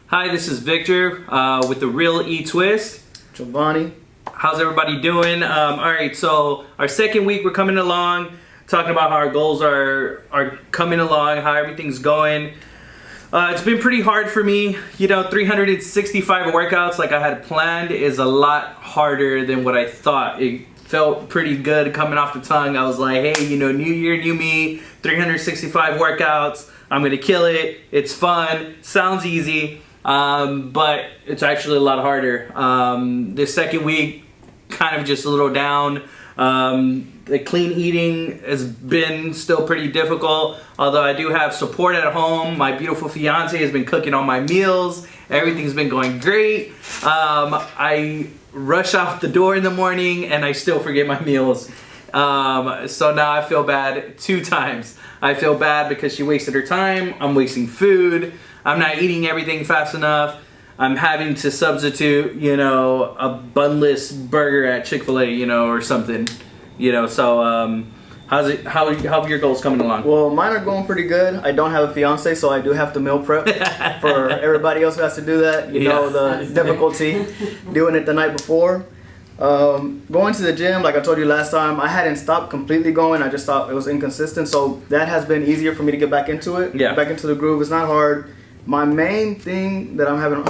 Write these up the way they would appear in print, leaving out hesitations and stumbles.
Hi, this is Victor with the Real E-Twist. Giovanni. How's everybody doing? All right, so our second week we're coming along, talking about how our goals are coming along, how everything's going. It's been pretty hard for me. 365 workouts like I had planned is a lot harder than what I thought. It felt pretty good coming off the tongue. I was like, hey, new year, new me, 365 workouts. I'm gonna kill it. It's fun. Sounds easy, but it's actually a lot harder. This second week, kind of just a little down. The clean eating has been still pretty difficult, although I do have support at home. My beautiful fiance has been cooking all my meals. Everything's been going great. I rush out the door in the morning and I still forget my meals. So now I feel bad 2 times. I feel bad because she wasted her time. I'm wasting food. I'm not eating everything fast enough. I'm having to substitute, a bunless burger at Chick-fil-A, or something, So, how have your goals coming along? Well, mine are going pretty good. I don't have a fiance, so I do have to meal prep. For everybody else who has to do that, know the difficulty doing it the night before. Going to the gym, like I told you last time, I hadn't stopped completely going. I just thought it was inconsistent, so that has been easier for me to get back into it. Yeah. Back into the groove. It's not hard. My main thing that I'm having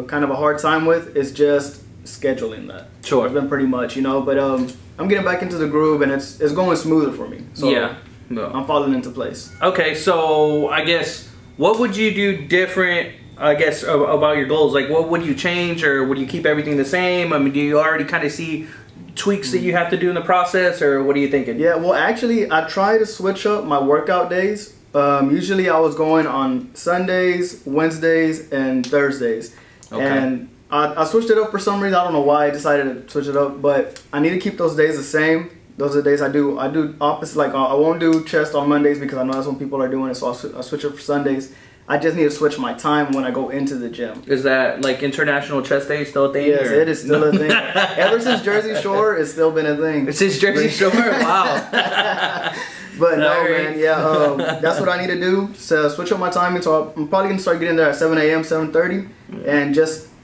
kind of a hard time with is just scheduling that. Sure. It's been pretty much, but I'm getting back into the groove and it's going smoother for me. So yeah. I'm falling into place. Okay, so I guess what would you do different? I guess about your goals. Like, what would you change, or would you keep everything the same? I mean, do you already kind of see tweaks that you have to do in the process, or what are you thinking? Yeah, well, actually, I try to switch up my workout days. Usually, I was going on Sundays, Wednesdays, and Thursdays, and I switched it up for some reason. I don't know why I decided to switch it up, but I need to keep those days the same. Those are the days I do opposite. Like I won't do chest on Mondays because I know that's when people are doing it, so I switch it for Sundays. I just need to switch my time when I go into the gym. Is that like International Chest Day still a thing? Yes, it is still a thing. Ever since Jersey Shore, it's still been a thing. Since Jersey Shore? Wow. But no, man, yeah, that's what I need to do. So switch up my timing. So I'm probably gonna start getting there at 7 a.m., 7:30, and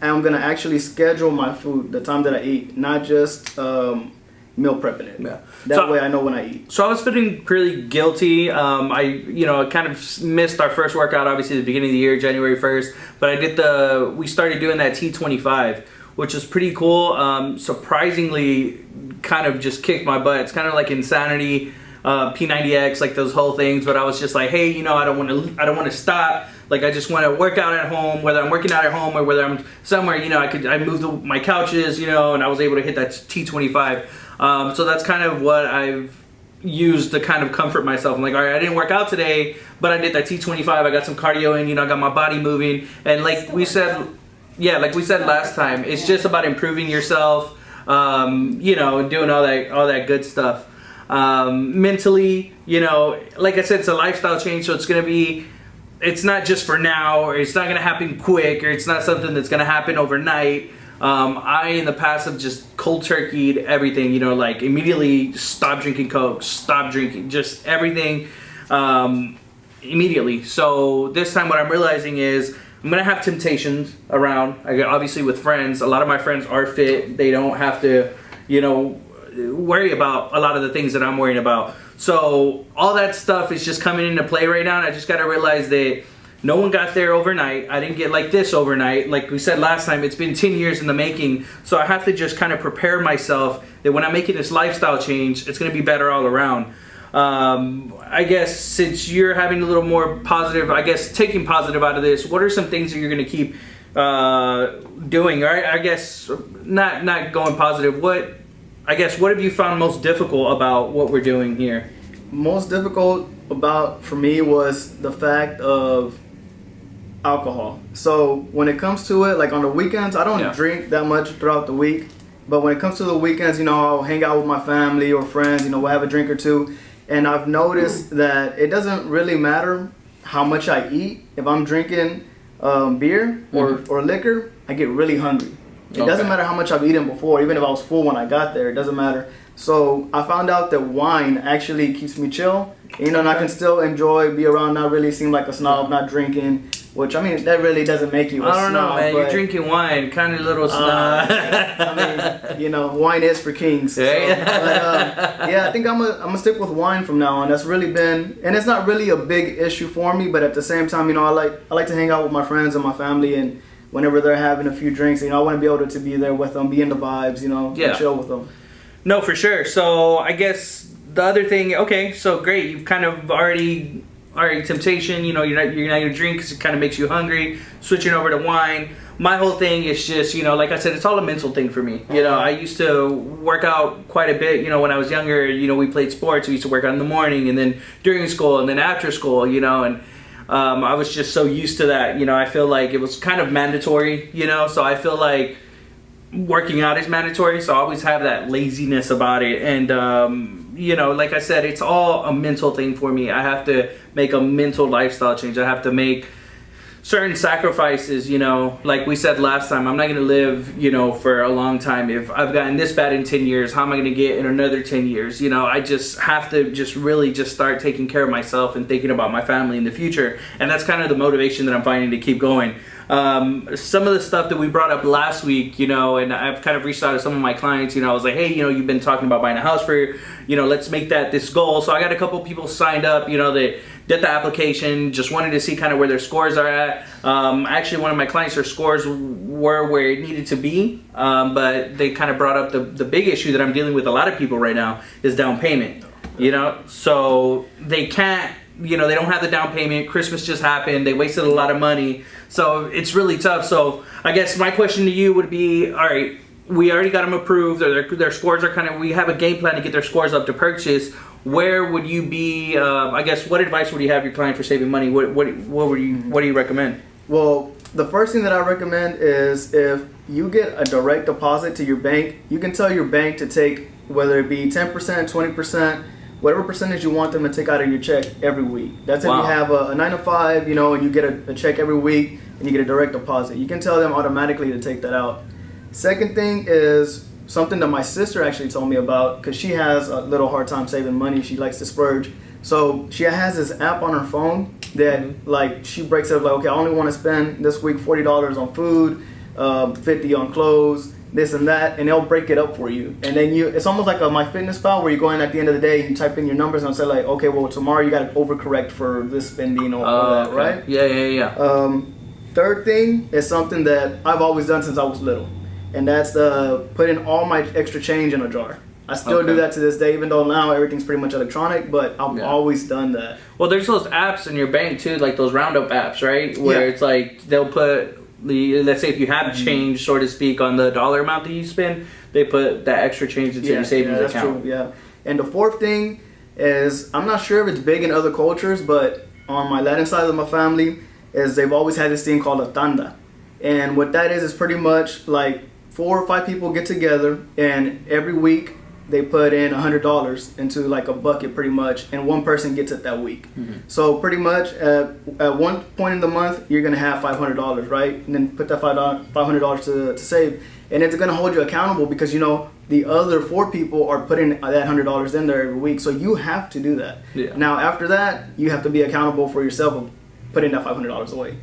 I'm gonna actually schedule my food, the time that I eat, not just meal prepping it. Yeah. That way I know when I eat. So I was feeling pretty guilty. I kind of missed our first workout, obviously, at the beginning of the year, January 1st. But we started doing that T25, which is pretty cool. Surprisingly, kind of just kicked my butt. It's kind of like Insanity, P90X, like those whole things. But I was just like, hey, I don't want to stop. Like, I just want to work out at home, whether I'm working out at home or whether I'm somewhere. I moved my couches, and I was able to hit that T25. So that's kind of what I've used to kind of comfort myself. I'm like, all right, I didn't work out today, but I did that T25. I got some cardio in, I got my body moving. And like we said last time, it's just about improving yourself, and doing all that good stuff. Mentally, like I said, it's a lifestyle change, so it's not just for now, or it's not going to happen quick, or it's not something that's going to happen overnight. I, in the past, have just cold turkeyed everything, like immediately stop drinking Coke, stop drinking, just everything, immediately. So this time what I'm realizing is I'm going to have temptations around. Obviously with friends, a lot of my friends are fit. They don't have to, worry about a lot of the things that I'm worrying about. So all that stuff is just coming into play right now, and I just got to realize that no one got there overnight. I didn't get like this overnight. Like we said last time, it's been 10 years in the making. So I have to just kind of prepare myself that when I'm making this lifestyle change, it's going to be better all around. I guess since you're having a little more positive, taking positive out of this, what are some things that you're going to keep doing? Or I guess not going positive. What have you found most difficult about what we're doing here? Most difficult for me was the fact of alcohol. So when it comes to it, like on the weekends, I don't drink that much throughout the week, but when it comes to the weekends, I'll hang out with my family or friends, we'll have a drink or two, and I've noticed that it doesn't really matter how much I eat. If I'm drinking beer or liquor, I get really hungry. It doesn't matter how much I've eaten before, even if I was full when I got there, it doesn't matter. So I found out that wine actually keeps me chill. You know, and I can still enjoy, be around, not really seem like a snob, not drinking. Which, I mean, that really doesn't make you a snob. I don't know, man. You're drinking wine, kind of little snob. I mean, you know, wine is for kings. So, yeah, I think I'm gonna stick with wine from now on. That's really been, and it's not really a big issue for me, but at the same time, you know, I like to hang out with my friends and my family, and whenever they're having a few drinks, you know, I want to be able to be there with them, be in the vibes, you know, and chill with them. No, for sure. So I guess the other thing, okay, so great. You've kind of already, all right, temptation, you know, you're not going to drink because it kind of makes you hungry. Switching over to wine. My whole thing is just, you know, like I said, it's all a mental thing for me. You know, I used to work out quite a bit, you know, when I was younger. You know, we played sports. We used to work out in the morning and then during school and then after school, you know, and I was just so used to that. You know, I feel like it was kind of mandatory, you know, so I feel like working out is mandatory, so I always have that laziness about it. And you know, like I said, it's all a mental thing for me. I have to make a mental lifestyle change. I have to make certain sacrifices, you know, like we said last time. I'm not going to live, you know, for a long time. If I've gotten this bad in 10 years, how am I going to get in another 10 years? You know, I just have to really start taking care of myself and thinking about my family in the future. And that's kind of the motivation that I'm finding to keep going. Some of the stuff that we brought up last week, you know, and I've kind of reached out to some of my clients, you know, I was like, hey, you know, you've been talking about buying a house for, you know, let's make that this goal. So I got a couple people signed up, you know, that did the application, just wanted to see kind of where their scores are at. Actually, one of my clients, their scores were where it needed to be, but they kind of brought up the big issue that I'm dealing with a lot of people right now is down payment, you know, so they can't, you know, they don't have the down payment. Christmas just happened. They wasted a lot of money. So it's really tough. So I guess my question to you would be, all right, we already got them approved. Or their scores are kind of, we have a game plan to get their scores up to purchase. Where would you be, I guess, what advice would you have your client for saving money? What do you recommend? Well, the first thing that I recommend is if you get a direct deposit to your bank, you can tell your bank to take, whether it be 10%, 20%, whatever percentage you want them to take out of your check every week. That's if you have a 9 to 5, you know, and you get a check every week and you get a direct deposit. You can tell them automatically to take that out. Second thing is something that my sister actually told me about, because she has a little hard time saving money. She likes to splurge. So she has this app on her phone that like she breaks it up like, okay, I only want to spend this week $40 on food, $50 on clothes, this and that, and they'll break it up for you. And then it's almost like a MyFitnessPal where you go in at the end of the day, you type in your numbers and say like, okay, well tomorrow you got to overcorrect for this spending or that, okay. right? Yeah. Third thing is something that I've always done since I was little, and that's putting all my extra change in a jar. I still do that to this day, even though now everything's pretty much electronic, but I've always done that. Well, there's those apps in your bank too, like those roundup apps, right? Where it's like they'll put let's say if you have change, so to speak, on the dollar amount that you spend, they put that extra change into your savings account. True, yeah. And the fourth thing is, I'm not sure if it's big in other cultures, but on my Latin side of my family, is they've always had this thing called a tanda. And what that is pretty much like 4 or 5 people get together, and every week they put in $100 into like a bucket pretty much, and one person gets it that week. So pretty much at one point in the month, you're gonna have $500, right? And then put that $500 to save, and it's gonna hold you accountable because you know the other 4 people are putting that $100 in there every week. So you have to do that. Now after that, you have to be accountable for yourself of putting that $500 away.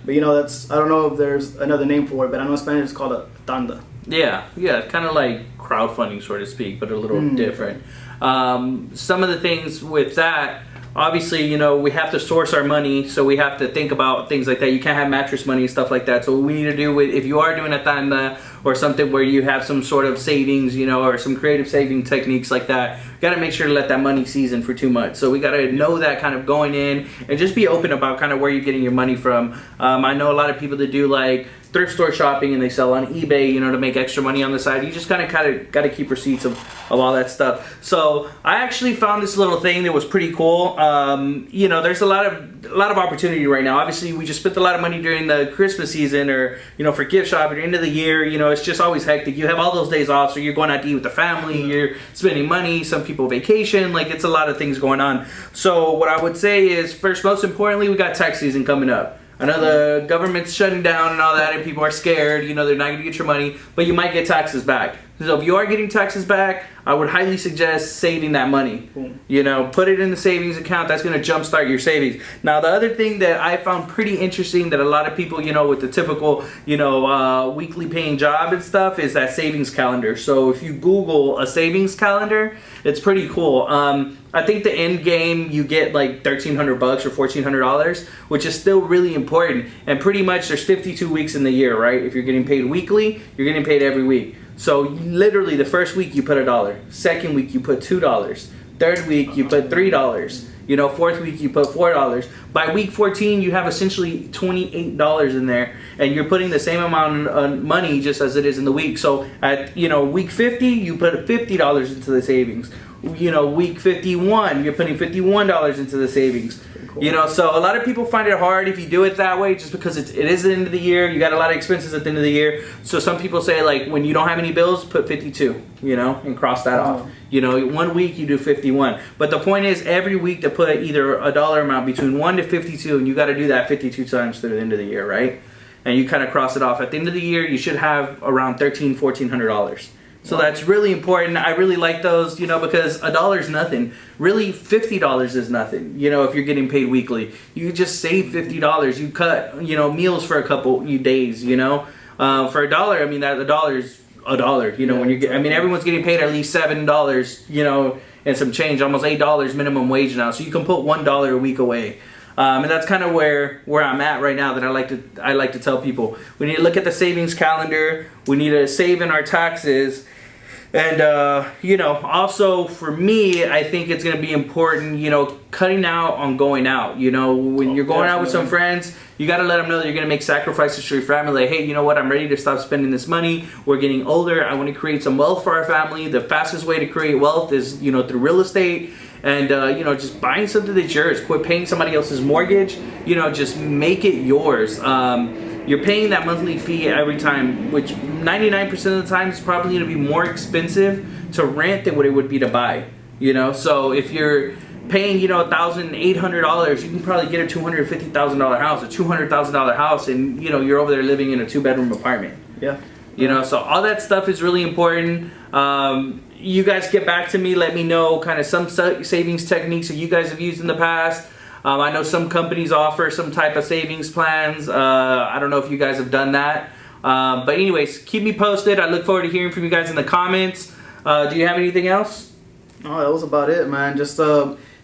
But you know, that's, I don't know if there's another name for it, but I know in Spanish it's called a tanda. Yeah, kind of like crowdfunding, so to speak, but a little different. Some of the things with that, obviously, you know, we have to source our money, so we have to think about things like that. You can't have mattress money and stuff like that. So what we need to do with, if you are doing a tanda or something where you have some sort of savings, you know, or some creative saving techniques like that, you got to make sure to let that money season for 2 months. So we got to know that kind of going in, and just be open about kind of where you're getting your money from. I know a lot of people that do like thrift store shopping and they sell on eBay, you know, to make extra money on the side. You just kind of got to keep receipts of all that stuff. So I actually found this little thing that was pretty cool. You know, there's a lot of opportunity right now. Obviously, we just spent a lot of money during the Christmas season, or you know, for gift shopping, or end of the year. You know, it's just always hectic. You have all those days off, so you're going out to eat with the family. You're spending money. Some people vacation. Like, it's a lot of things going on. So what I would say is, first, most importantly, we got tax season coming up. I know the government's shutting down and all that, and people are scared. You know, they're not going to get your money, but you might get taxes back. So if you are getting taxes back, I would highly suggest saving that money. You know, put it in the savings account. That's going to jumpstart your savings. Now, the other thing that I found pretty interesting that a lot of people, you know, with the typical, you know, weekly paying job and stuff is that savings calendar. So if you Google a savings calendar, it's pretty cool. I think the end game you get like $1,300 or $1,400, which is still really important. And pretty much there's 52 weeks in the year, right? If you're getting paid weekly, you're getting paid every week. So literally the first week you put $1, second week you put $2, third week you put $3, you know, fourth week you put $4. By week 14 you have essentially $28 in there, and you're putting the same amount of money just as it is in the week. So at, you know, week 50 you put $50 into the savings. You know, week 51 you're putting $51 into the savings. Cool. You know, so a lot of people find it hard if you do it that way, just because it is the end of the year. You got a lot of expenses at the end of the year. So some people say, like, when you don't have any bills, put 52, you know, and cross that off. You know, 1 week you do 51. But the point is, every week to put either a dollar amount between 1 to 52, and you got to do that 52 times through the end of the year, right? And you kind of cross it off. At the end of the year, you should have around $1,400. So that's really important. I really like those, you know, because $1 is nothing. Really, $50 is nothing, you know, if you're getting paid weekly. You just save $50. You cut, you know, meals for a couple days, you know. For $1, I mean, that $1 is $1, you know, when you get, I mean, everyone's getting paid at least $7, you know, and some change, almost $8 minimum wage now. So you can put $1 a week away. And that's kind of where I'm at right now, that I like to tell people. We need to look at the savings calendar. We need to save in our taxes. And, you know, also for me, I think it's going to be important, you know, cutting out on going out. You know, when you're going out with some friends, you got to let them know that you're going to make sacrifices for your family. Like, hey, you know what? I'm ready to stop spending this money. We're getting older. I want to create some wealth for our family. The fastest way to create wealth is, you know, through real estate. And, you know, just buying something that's yours. Quit paying somebody else's mortgage. You know, just make it yours. You're paying that monthly fee every time, which 99% of the time is probably going to be more expensive to rent than what it would be to buy. You know, so if you're paying, you know, $1,800, you can probably get a $250,000 house, a $200,000 house, and, you know, you're over there living in a 2-bedroom apartment. Yeah. You know, so all that stuff is really important. You guys get back to me, let me know kind of some savings techniques that you guys have used in the past. I know some companies offer some type of savings plans. I don't know if you guys have done that. But anyways, keep me posted. I look forward to hearing from you guys in the comments. Do you have anything else? Oh, that was about it, man. Just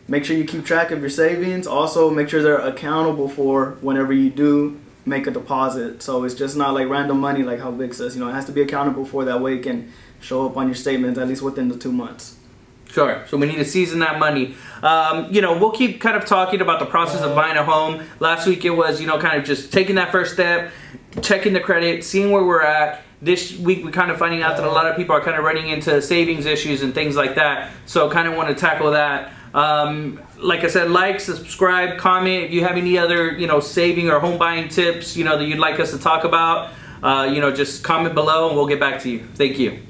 make sure you keep track of your savings. Also, make sure they're accountable for whenever you do make a deposit. So it's just not like random money, like how Vic says. You know, it has to be accountable for, that way it can show up on your statements at least within the 2 months. Sure. So we need to season that money. You know, we'll keep kind of talking about the process of buying a home. Last week it was, you know, kind of just taking that first step, checking the credit, seeing where we're at. This week we're kind of finding out that a lot of people are kind of running into savings issues and things like that. So kind of want to tackle that. Like I said, like, subscribe, comment. If you have any other, you know, saving or home buying tips, you know, that you'd like us to talk about, you know, just comment below and we'll get back to you. Thank you.